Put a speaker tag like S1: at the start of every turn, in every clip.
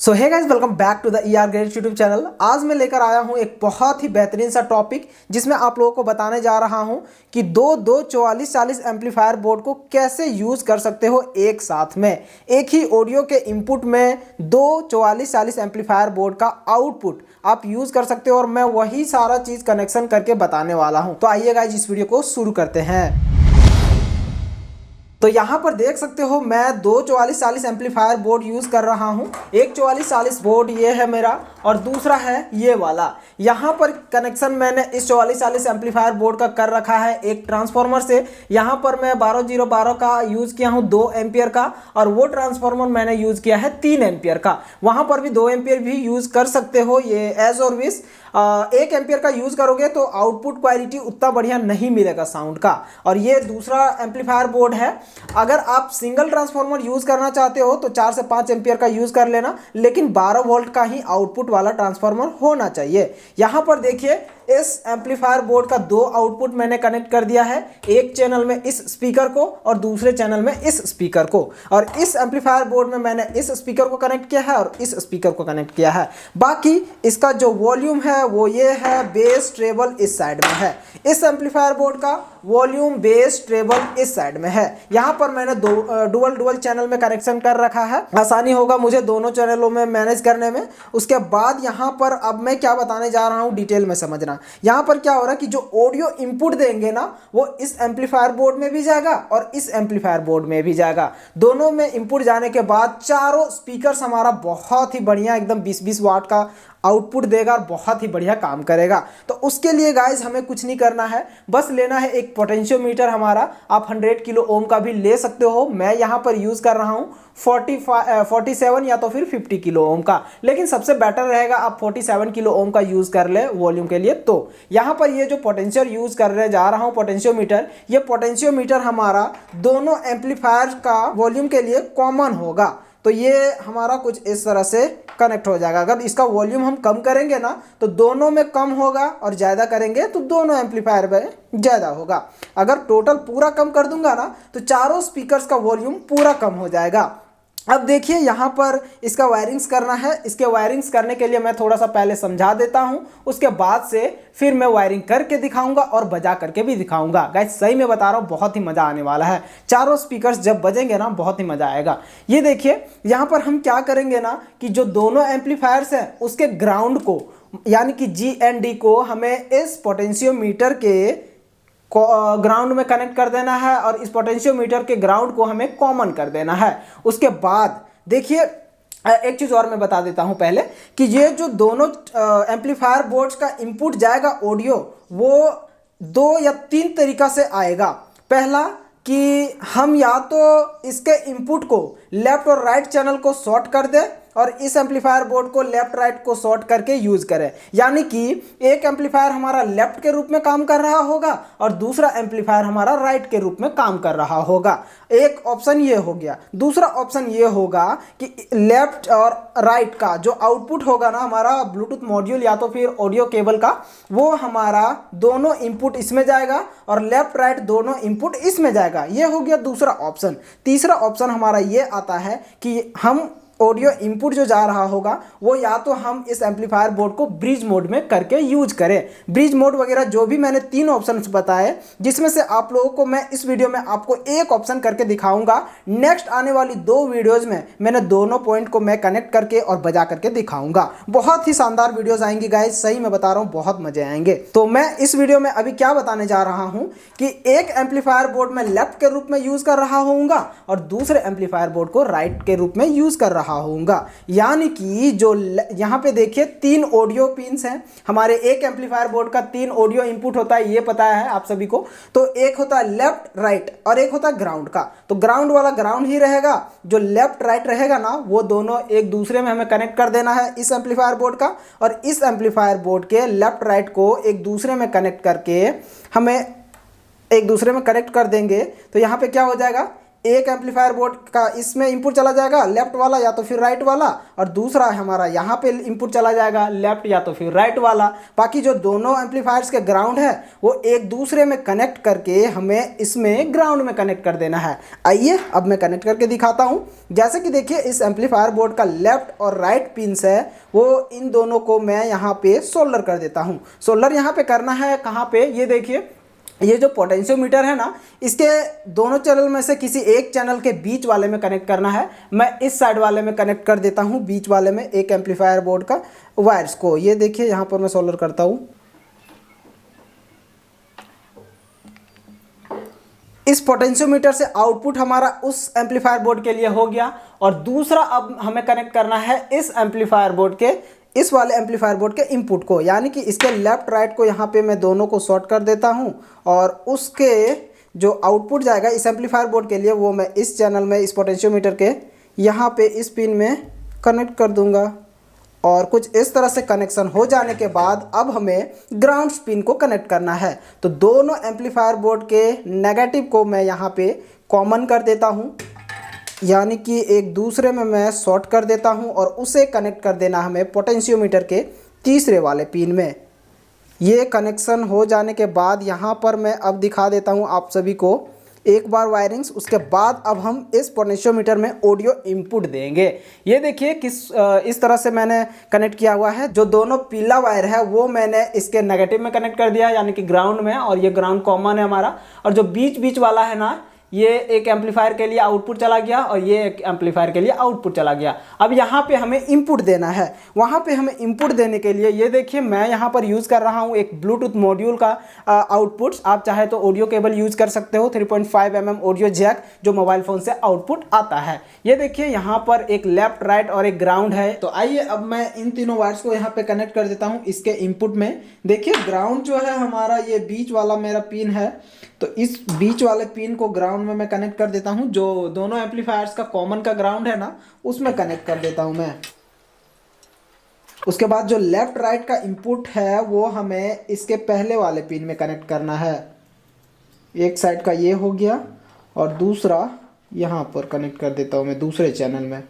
S1: So hey guys, welcome back to the ER grades YouTube channel. आज मैं लेकर आया हूं एक बहुत ही बेहतरीन सा टॉपिक, जिसमें आप लोगों को बताने जा रहा हूं कि दो 4440 एम्पलीफायर बोर्ड को कैसे यूज़ कर सकते हो एक साथ में। एक ही ऑडियो के इनपुट में दो 4440 एम्पलीफायर बोर्ड का आउटपुट आप यूज़ कर सकते हो, और मैं वही सारा चीज़ कनेक्शन करके बताने वाला हूँ। तो आइए गाइस, इस वीडियो को शुरू करते हैं। तो यहाँ पर देख सकते हो मैं दो 4440 एम्पलीफायर बोर्ड यूज़ कर रहा हूँ। एक 4440 बोर्ड ये है मेरा, और दूसरा है ये वाला। यहाँ पर कनेक्शन मैंने इस 4440 एम्पलीफायर बोर्ड का कर रखा है एक ट्रांसफार्मर से। यहाँ पर मैं 12012 का यूज़ किया हूँ 2 एम्पियर का, और वो ट्रांसफार्मर मैंने यूज़ किया है 3 एम्पियर का। वहाँ पर भी 2 एम्पियर भी यूज़ कर सकते हो, ये एज और विश। 1 एम्पियर का यूज़ करोगे तो आउटपुट क्वालिटी उतना बढ़िया नहीं मिलेगा साउंड का। और ये दूसरा एम्पलीफायर बोर्ड है। अगर आप सिंगल ट्रांसफार्मर यूज़ करना चाहते हो तो 4 से 5 एम्पियर का यूज़ कर लेना, लेकिन 12 वोल्ट का ही आउटपुट वाला ट्रांसफार्मर होना चाहिए। यहाँ पर देखिए, इस एम्पलीफायर बोर्ड का 2 आउटपुट मैंने कनेक्ट कर दिया है, एक चैनल में इस स्पीकर को और दूसरे चैनल में इस स्पीकर को। और इस एम्पलीफायर बोर्ड में मैंने इस स्पीकर को कनेक्ट किया है और इस स्पीकर को कनेक्ट किया है। बाकी इसका जो वॉल्यूम है वो ये है, बेस ट्रेबल इस साइड में है। इस एम्पलीफायर बोर्ड का वॉल्यूम, बेस, ट्रेबल इस साइड में है। यहाँ पर मैंने डुअल चैनल में कनेक्शन कर रखा है, आसानी होगा मुझे दोनों चैनलों में मैनेज करने में। उसके बाद यहाँ पर अब मैं क्या बताने जा रहा हूँ डिटेल में समझना। यहाँ पर क्या हो रहा है कि जो ऑडियो इनपुट देंगे ना, वो इस एम्पलीफायर बोर्ड में भी जाएगा और इस एम्पलीफायर बोर्ड में भी जाएगा। दोनों में इनपुट जाने के बाद चारों स्पीकर्स हमारा बहुत ही बढ़िया एकदम 20-20 वाट का आउटपुट देगा और बहुत ही बढ़िया काम करेगा। तो उसके लिए गाइज हमें कुछ नहीं करना है, बस लेना है एक पोटेंशियोमीटर हमारा। आप 100 किलो ओम का भी ले सकते हो। मैं यहाँ पर यूज़ कर रहा हूँ 47 या तो फिर 50 किलो ओम का, लेकिन सबसे बेटर रहेगा आप 47 किलो ओम का यूज़ कर ले वॉल्यूम के लिए। तो यहाँ पर ये जो पोटेंशियल यूज़ करने जा रहा हूँ पोटेंशियोमीटर, ये पोटेंशियोमीटर हमारा दोनों एम्पलीफायर का वॉल्यूम के लिए कॉमन होगा। तो ये हमारा कुछ इस तरह से कनेक्ट हो जाएगा। अगर इसका वॉल्यूम हम कम करेंगे ना तो दोनों में कम होगा, और ज़्यादा करेंगे तो दोनों एम्पलीफायर में ज़्यादा होगा। अगर टोटल पूरा कम कर दूंगा ना तो चारों स्पीकर्स का वॉल्यूम पूरा कम हो जाएगा। अब देखिए, यहाँ पर इसका वायरिंग्स करना है। इसके वायरिंग्स करने के लिए मैं थोड़ा सा पहले समझा देता हूँ, उसके बाद से फिर मैं वायरिंग करके दिखाऊंगा और बजा करके भी दिखाऊंगा। गाइस सही में बता रहा हूँ, बहुत ही मज़ा आने वाला है। चारों स्पीकर्स जब बजेंगे ना, बहुत ही मज़ा आएगा। ये देखिए, यहाँ पर हम क्या करेंगे ना कि जो दोनों एम्पलीफायर्स हैं उसके ग्राउंड को, यानी कि GND को, हमें इस पोटेंशियोमीटर के ग्राउंड में कनेक्ट कर देना है, और इस पोटेंशियोमीटर के ग्राउंड को हमें कॉमन कर देना है। उसके बाद देखिए, एक चीज़ और मैं बता देता हूं पहले कि ये जो दोनों एम्पलीफायर बोर्ड्स का इनपुट जाएगा ऑडियो, वो 2 या 3 तरीका से आएगा। पहला कि हम या तो इसके इनपुट को लेफ्ट और राइट चैनल को शॉर्ट कर दें और इस एम्पलीफायर बोर्ड को लेफ्ट राइट को शॉर्ट करके यूज करें, यानी कि एक एम्पलीफायर हमारा लेफ्ट के रूप में काम कर रहा होगा और दूसरा एम्पलीफायर हमारा राइट के रूप में काम कर रहा होगा। एक ऑप्शन ये हो गया। दूसरा ऑप्शन ये होगा कि लेफ्ट और राइट का जो आउटपुट होगा ना हमारा ब्लूटूथ मॉड्यूल या तो फिर ऑडियो केबल का, वो हमारा दोनों इनपुट इसमें जाएगा और लेफ्ट राइट दोनों इनपुट इसमें जाएगा। ये हो गया दूसरा ऑप्शन। तीसरा ऑप्शन हमारा ये आता है कि हम ऑडियो इनपुट जो जा रहा होगा वो या तो हम इस एम्पलीफायर बोर्ड को ब्रिज मोड में करके यूज करें। ब्रिज मोड वगैरह जो भी मैंने 3 ऑप्शन बताए, जिसमें से आप लोगों को मैं इस वीडियो में आपको एक ऑप्शन करके दिखाऊंगा। नेक्स्ट आने वाली 2 वीडियोज में मैंने दोनों पॉइंट को मैं कनेक्ट करके और बजा करके दिखाऊंगा। बहुत ही शानदार वीडियोज आएंगी गाइस, सही में बता रहा हूँ, बहुत मजे आएंगे। तो मैं इस वीडियो में अभी क्या बताने जा रहा हूँ कि एक एम्पलीफायर बोर्ड में लेफ्ट के रूप में यूज कर रहा होऊंगा और दूसरे एम्पलीफायर बोर्ड को राइट के रूप में यूज कर रहा होऊंगा। यानी कि जो यहाँ पे देखिए 3 ऑडियो पिन्स हैं हमारे। एक एम्पलीफायर बोर्ड का 3 ऑडियो इनपुट होता है, ये पता है आप सभी को। तो एक होता है लेफ्ट राइट और एक होता है ग्राउंड का। तो ग्राउंड वाला ग्राउंड ही रहेगा, जो लेफ्ट राइट रहेगा ना वो दोनों एक दूसरे में हमें कनेक्ट कर देना है, इस एम्पलीफायर बोर्ड का और इस एम्पलीफायर बोर्ड के लेफ्ट राइट को एक दूसरे में कनेक्ट करके हमें एक दूसरे में कनेक्ट कर देंगे। तो यहाँ पे क्या हो जाएगा, एक एम्पलीफायर बोर्ड का इसमें इनपुट चला जाएगा लेफ्ट वाला या तो फिर राइट वाला, और दूसरा हमारा यहाँ पे इनपुट चला जाएगा लेफ्ट या तो फिर राइट वाला। बाकी जो दोनों एम्पलीफायर्स के ग्राउंड है वो एक दूसरे में कनेक्ट करके हमें इसमें ग्राउंड में कनेक्ट कर देना है। आइए अब मैं कनेक्ट करके दिखाता हूँ। जैसे कि देखिए इस एम्पलीफायर बोर्ड का लेफ्ट और राइट पिन्स है वो इन दोनों को मैं यहाँ पे सोल्डर कर देता हूँ। सोल्डर यहाँ पे करना है कहाँ पे, ये देखिए ये जो पोटेंशियोमीटर है ना, इसके दोनों चैनल में से किसी एक चैनल के बीच वाले में कनेक्ट करना है। मैं इस साइड वाले में कनेक्ट कर देता हूँ, बीच वाले में एक एम्पलीफायर बोर्ड का वायर्स को। ये देखिए यहाँ पर मैं सोल्डर करता हूँ। इस पोटेंशियोमीटर से आउटपुट हमारा उस एम्पलीफायर बोर्ड के लिए हो गया, और दूसरा अब हमें कनेक्ट करना है इस एम्पलीफायर बोर्ड के, इस वाले एम्पलीफायर बोर्ड के इनपुट को, यानी कि इसके लेफ्ट राइट को यहाँ पे मैं दोनों को शॉर्ट कर देता हूँ, और उसके जो आउटपुट जाएगा इस एम्पलीफायर बोर्ड के लिए वो मैं इस चैनल में, इस पोटेंशियोमीटर के यहाँ पे इस पिन में कनेक्ट कर दूंगा। और कुछ इस तरह से कनेक्शन हो जाने के बाद अब हमें ग्राउंड पिन को कनेक्ट करना है। तो दोनों एम्पलीफायर बोर्ड के नेगेटिव को मैं यहाँ पे कॉमन कर देता हूँ, यानी कि एक दूसरे में मैं शॉर्ट कर देता हूँ, और उसे कनेक्ट कर देना हमें पोटेंशियोमीटर के तीसरे वाले पिन में। ये कनेक्शन हो जाने के बाद यहाँ पर मैं अब दिखा देता हूँ आप सभी को एक बार वायरिंग्स। उसके बाद अब हम इस पोटेंशियोमीटर में ऑडियो इनपुट देंगे। ये देखिए इस तरह से मैंने कनेक्ट किया हुआ है। जो दोनों पीला वायर है वो मैंने इसके नेगेटिव में कनेक्ट कर दिया, यानी कि ग्राउंड में, और ये ग्राउंड कॉमन है हमारा। और जो बीच बीच वाला है ना, ये एक एम्पलीफायर के लिए आउटपुट चला गया और ये एक एम्पलीफायर के लिए आउटपुट चला गया। अब यहाँ पे हमें इनपुट देना है। वहाँ पे हमें इनपुट देने के लिए ये देखिए मैं यहाँ पर यूज़ कर रहा हूँ एक ब्लूटूथ मॉड्यूल का आउटपुट। आप चाहे तो ऑडियो केबल यूज़ कर सकते हो, 3.5 mm ऑडियो जैक जो मोबाइल फ़ोन से आउटपुट आता है। ये देखिए यहाँ पर एक लेफ्ट राइट और एक ग्राउंड है। तो आइए अब मैं इन तीनों वायर्स को यहाँ पे कनेक्ट कर देता हूँ इसके इनपुट में। देखिए ग्राउंड जो है हमारा ये बीच वाला मेरा पिन है, तो इस बीच वाले पिन को ग्राउंड में मैं कनेक्ट कर देता हूं। जो दोनों एम्पलीफायर्स का कॉमन का ग्राउंड है ना, उसमें कनेक्ट कर देता हूं मैं। उसके बाद जो लेफ्ट राइट का इनपुट है वो हमें इसके पहले वाले पिन में कनेक्ट करना है। एक साइड का ये हो गया और दूसरा यहाँ पर कनेक्ट कर देता हूं मैं दूसरे चैनल में।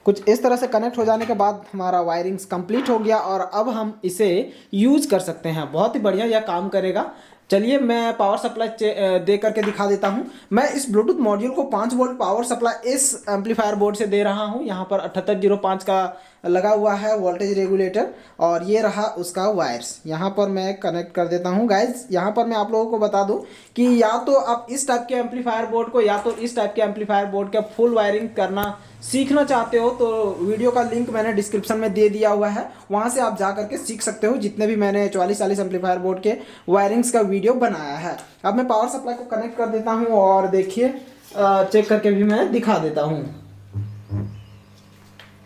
S1: कुछ इस तरह से कनेक्ट हो जाने के बाद हमारा वायरिंग्स कंप्लीट हो गया और अब हम इसे यूज़ कर सकते हैं। बहुत ही बढ़िया यह काम करेगा। चलिए मैं पावर सप्लाई दे करके दिखा देता हूं। मैं इस ब्लूटूथ मॉड्यूल को 5 वोल्ट पावर सप्लाई इस एम्पलीफायर बोर्ड से दे रहा हूं। यहाँ पर 7805 का लगा हुआ है वोल्टेज रेगुलेटर, और ये रहा उसका वायर्स। यहाँ पर मैं कनेक्ट कर देता हूँ। गाइज यहाँ पर मैं आप लोगों को बता दूं कि या तो आप इस टाइप के एम्पलीफायर बोर्ड को या तो इस टाइप के एम्पलीफायर बोर्ड का फुल वायरिंग करना सीखना चाहते हो तो वीडियो का लिंक मैंने डिस्क्रिप्शन में दे दिया हुआ है, वहाँ से आप जा करके सीख सकते हो। जितने भी मैंने 4440 एम्पलीफायर बोर्ड के वायरिंग्स का वीडियो बनाया है। अब मैं पावर सप्लाई को कनेक्ट कर देता हूँ और देखिए चेक करके भी मैं दिखा देता हूँ।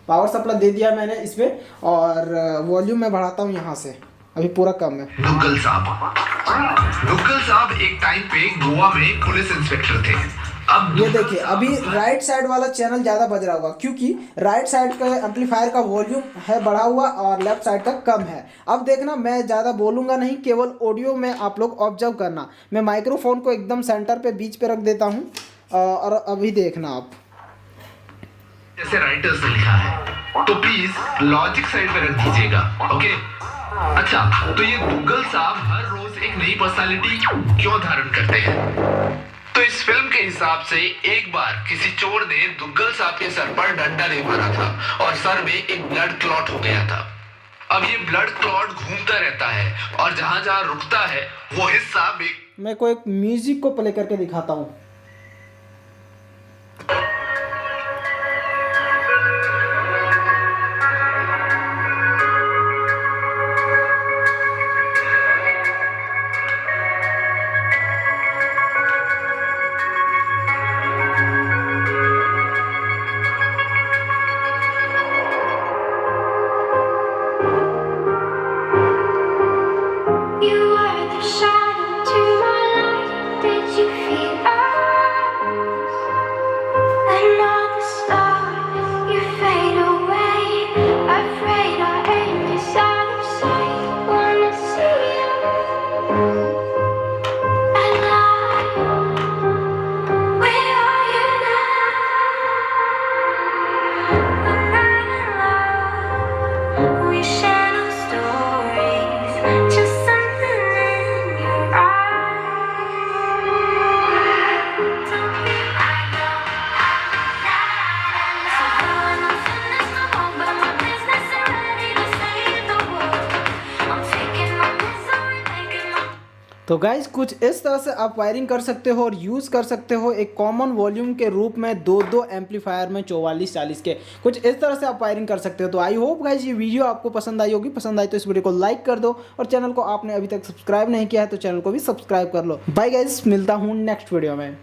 S1: पावर सप्लाई दे दिया मैंने इस पर, और वॉल्यूम मैं बढ़ाता हूँ यहाँ से, अभी पूरा कम है।
S2: दुग्गल साहब एक टाइम पे गोवा में पुलिस इंस्पेक्टर थे। अब
S1: ये देखिए अभी राइट साइड वाला चैनल ज़्यादा बज रहा होगा क्योंकि राइट साइड का एम्पलीफायर का वॉल्यूम है बढ़ा हुआ और लेफ्ट साइड का कम है। अब देखना मैं ज़्यादा बोलूँगा नहीं, केवल ऑडियो में आप लोग ऑब्जर्व करना। मैं माइक्रोफोन को एकदम सेंटर पे बीच पे रख देता हूँ और अभी देखना आप।
S2: जैसे राइटर्स ने लिखा है तो प्लीज लॉजिक साइड पे रख दीजिएगा, ओके। अच्छा, तो ये दुग्गल साहब हर रोज एक नई पर्सनालिटी क्यों धारण करते हैं? तो इस फिल्म के हिसाब से एक बार किसी चोर ने दुग्गल साहब के सर पर डंडा ले मारा था और सर में एक ब्लड क्लॉट हो गया था। अब ये ब्लड क्लॉट घूमता रहता है और जहां जहां रुकता है वो हिस्सा
S1: मैं कोई एक म्यूजिक को प्ले करके दिखाता हूँ।
S3: You were the shadow to my light. Did you feel
S1: तो गाइज कुछ इस तरह से आप वायरिंग कर सकते हो और यूज़ कर सकते हो एक कॉमन वॉल्यूम के रूप में दो एम्पलीफायर में 4440 के, कुछ इस तरह से आप वायरिंग कर सकते हो। तो आई होप गाइज ये वीडियो आपको पसंद आई होगी। पसंद आई तो इस वीडियो को लाइक कर दो और चैनल को आपने अभी तक सब्सक्राइब नहीं किया है तो चैनल को भी सब्सक्राइब कर लो। बाय गाइज, मिलता हूँ नेक्स्ट वीडियो में।